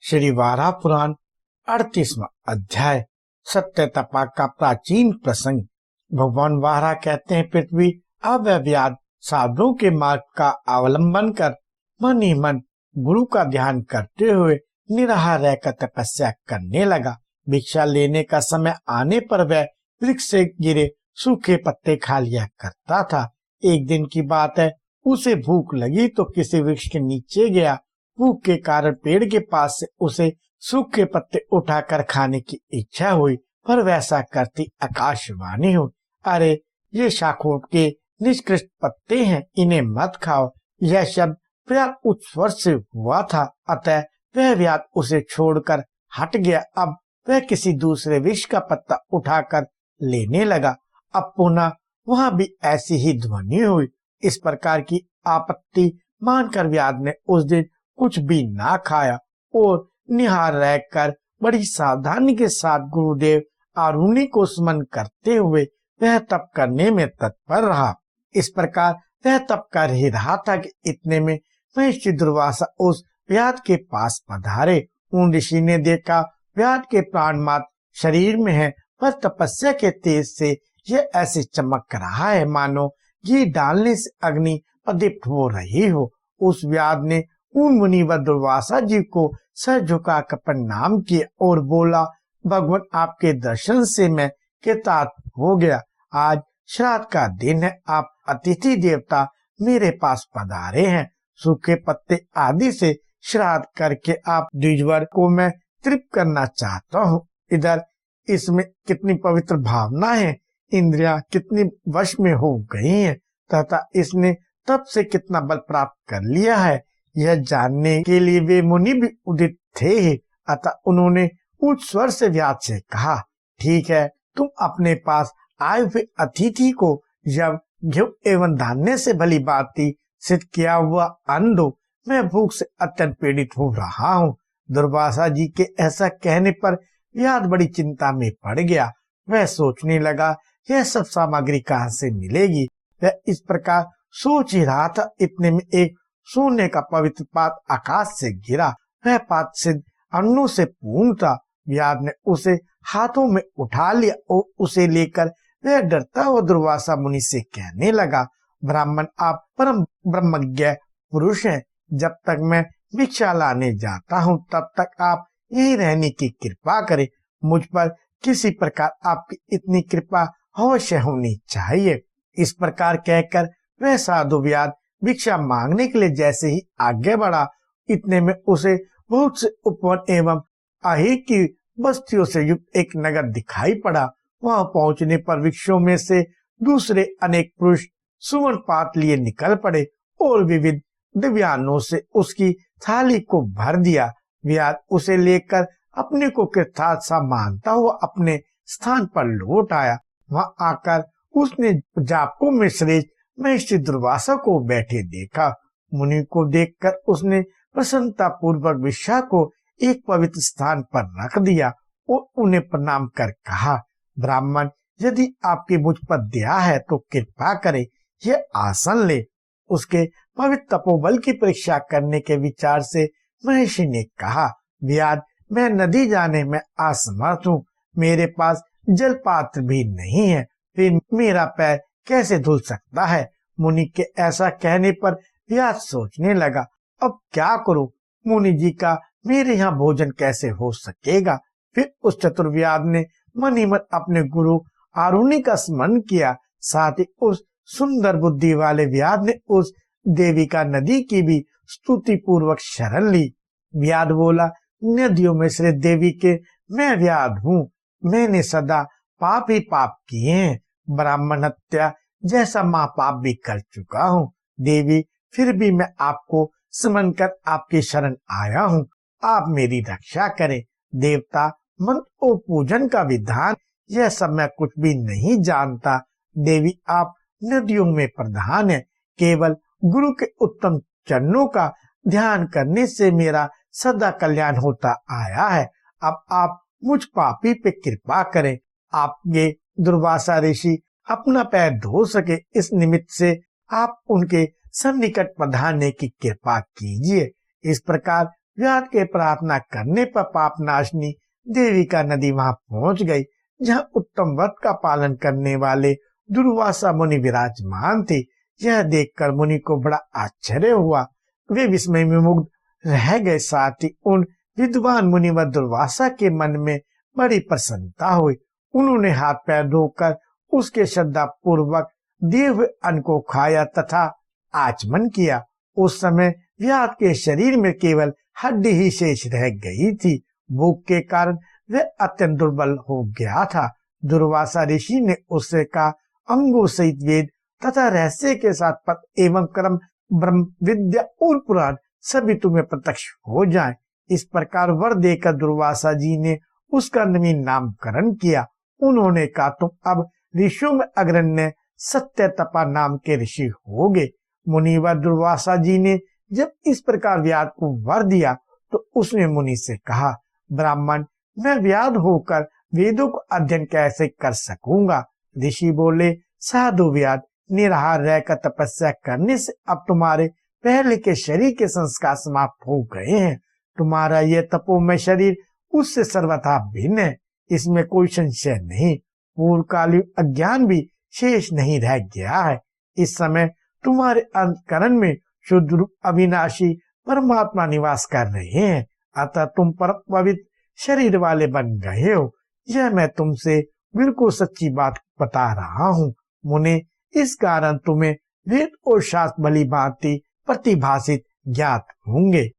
श्री वाराह पुराण 38वां अध्याय सत्य तपा का प्राचीन प्रसंग। भगवान वाराह कहते हैं, पृथ्वी अव्यव्याद साधुओं के मार्ग का अवलंबन कर मन ही मन गुरु का ध्यान करते हुए निराहार रहकर तपस्या करने लगा। भिक्षा लेने का समय आने पर वह वृक्ष से गिरे सूखे पत्ते खा लिया करता था। एक दिन की बात है, उसे भूख लगी तो किसी वृक्ष के नीचे गया। भूख के कारण पेड़ के पास से उसे सूखे पत्ते उठाकर खाने की इच्छा हुई, पर वैसा करती आकाशवाणी हुई, अरे ये शाखों के निष्कृष्ट पत्ते हैं, इन्हें मत खाओ। यह शब्द पर्याप्त उच्च स्वर से हुआ था, अतः वह व्याध उसे छोड़कर हट गया। अब वह किसी दूसरे वृक्ष का पत्ता उठाकर लेने लगा। अब पुनः वहां भी ऐसी ही ध्वनि हुई। इस प्रकार की आपत्ति मानकर व्याध ने उस दिन कुछ भी ना खाया और निहार रहकर बड़ी सावधानी के साथ गुरुदेव आरुणि को स्मरण करते हुए वह तप करने में तत्पर रहा। इस प्रकार वह तप कर ही रहा था कि इतने में महर्षि दुर्वासा उस व्याध के पास पधारे। उन ऋषि ने देखा व्याध के प्राण मात्र शरीर में है, पर तपस्या के तेज से यह ऐसे चमक रहा है मानो घी डालने से अग्नि प्रदीप्त हो रही हो। उस व्याध ने उन मुनि व दुर्वासा जी को सर झुकाकर प्रणाम किया और बोला, भगवान आपके दर्शन से मैं कृतार्थ हो गया। आज श्राद्ध का दिन है, आप अतिथि देवता मेरे पास पधारे हैं। सूखे पत्ते आदि से श्राद्ध करके आप द्विजवर को मैं तृप्त करना चाहता हूँ। इधर इसमें कितनी पवित्र भावना है, इंद्रियां कितनी वश में हो गई हैं तथा इसने तब से कितना बल प्राप्त कर लिया है, यह जानने के लिए वे मुनि भी उदित थे ही। अतः उन्होंने उच्च स्वर से व्याध से कहा, ठीक है, तुम अपने पास आए हुए अतिथि को जब घी एवं धान्य से भली भांति सिद्ध किया हुआ अन्न दो, मैं भूख से अत्यंत पीड़ित हो रहा हूँ। दुर्वासा जी के ऐसा कहने पर व्याध बड़ी चिंता में पड़ गया। वह सोचने लगा, यह सब सामग्री कहाँ से मिलेगी। वह इस प्रकार सोच ही रहा था, इतने में एक सोने का पवित्र पात्र आकाश से गिरा। वह पात्र सिद्ध अन्नों से पूर्ण था। व्याध ने उसे हाथों में उठा लिया और उसे लेकर वह डरता हुआ दुर्वासा मुनि से कहने लगा, ब्राह्मण आप परम ब्रह्मज्ञ पुरुष हैं। जब तक मैं भिक्षा लाने जाता हूँ तब तक आप यहीं रहने की कृपा करें। मुझ पर किसी प्रकार आपकी इतनी कृपा अवश्य होनी चाहिए। इस प्रकार कहकर वह साधु व्याध भिक्षा मांगने के लिए जैसे ही आगे बढ़ा, इतने में उसे बहुत से उपवन एवं अहिर की बस्तियों से युक्त एक नगर दिखाई पड़ा। वहां पहुंचने पर वृक्षों में से दूसरे अनेक पुरुष सुवर्ण पात्र लिए निकल पड़े और विविध दिव्यान्नों से उसकी थाली को भर दिया। व्याध उसे लेकर अपने को कृतार्थ सा मानता हुआ अपने स्थान पर लौट आया। वहां आकर उसने जापकों में श्रेष्ठ महर्षि दुर्वासा को बैठे देखा। मुनि को देखकर उसने प्रसन्नता पूर्वक भिक्षा को एक पवित्र स्थान पर रख दिया और उन्हें प्रणाम कर कहा, ब्राह्मण यदि आपकी मुझ पर दया है तो कृपा करें, यह आसन ले। उसके पवित्र तपोबल की परीक्षा करने के विचार से महर्षि ने कहा, व्याध मैं नदी जाने में असमर्थ हूँ, मेरे पास जल पात्र भी नहीं है, फिर मेरा पैर कैसे धुल सकता है। मुनि के ऐसा कहने पर व्याध सोचने लगा, अब क्या करूं, मुनि जी का मेरे यहाँ भोजन कैसे हो सकेगा। फिर उस चतुर व्याध ने मन ही मन अपने गुरु आरुणि का स्मरण किया। साथ ही उस सुंदर बुद्धि वाले व्याध ने उस देविका नदी की भी स्तुति पूर्वक शरण ली। व्याध बोला, नदियों में श्री देवी के मैं व्याध हूँ, मैंने सदा पाप ही पाप किए हैं, ब्राह्मण हत्या जैसा महापाप भी कर चुका हूँ। देवी फिर भी मैं आपको स्मरण कर आपकी शरण आया हूँ, आप मेरी रक्षा करें। देवता मंत्र और पूजन का विधान यह सब मैं कुछ भी नहीं जानता। देवी आप नदियों में प्रधान है, केवल गुरु के उत्तम चरणों का ध्यान करने से मेरा सदा कल्याण होता आया है। अब आप मुझ पापी पे कृपा करें। आपके दुर्वासा ऋषि अपना पैर धो सके, इस निमित्त से आप उनके सन्निकट पधारने की कृपा कीजिए। इस प्रकार व्याध के प्रार्थना करने पर पाप नाशनी देवी का नदी वहां पहुंच गई, जहां उत्तम व्रत का पालन करने वाले दुर्वासा मुनि विराजमान थे। यह देखकर मुनि को बड़ा आश्चर्य हुआ। वे विस्मय में मुग्ध रह गए। साथ ही उन विद्वान मुनि व दुर्वासा के मन में बड़ी प्रसन्नता हुई। उन्होंने हाथ पैर धोकर उसके श्रद्धा पूर्वक दिए हुए अन्न को खाया तथा आचमन किया। उस समय व्याध के शरीर में केवल हड्डी ही शेष रह गई थी। भूख के कारण वह अत्यंत दुर्बल हो गया था। दुर्वासा ऋषि ने उससे कहा, अंगों सहित वेद तथा रहस्य के साथ पद एवं कर्म, ब्रह्म विद्या और पुराण सभी तुम्हें प्रत्यक्ष हो जाएं। इस प्रकार वर देकर दुर्वासा जी ने उसका नवीन नामकरण किया। उन्होंने कहा, तुम अब ऋषियों में अग्रण्य सत्य तपा नाम के ऋषि होगे। मुनि व दुर्वासा जी ने जब इस प्रकार व्याध को वर दिया तो उसने मुनि से कहा, ब्राह्मण, मैं व्याध होकर वेदों को अध्ययन कैसे कर सकूंगा? ऋषि बोले, साधु व्याध, निराहार रहकर तपस्या करने से अब तुम्हारे पहले के शरीर के संस्कार समाप्त हो गए हैं। तुम्हारा यह तपोमय शरीर उससे सर्वथा भिन्न है, इसमें कोई संशय नहीं। पूर्वकालीन अज्ञान भी शेष नहीं रह गया है। इस समय तुम्हारे अंतःकरण में शुद्ध रूप अविनाशी परमात्मा निवास कर रहे हैं, अतः तुम परम पवित्र शरीर वाले बन गए हो। यह मैं तुमसे बिल्कुल सच्ची बात बता रहा हूँ। मुने, इस कारण तुम्हें वेद और शास्त्र भली भांति प्रतिभाषित ज्ञात होंगे।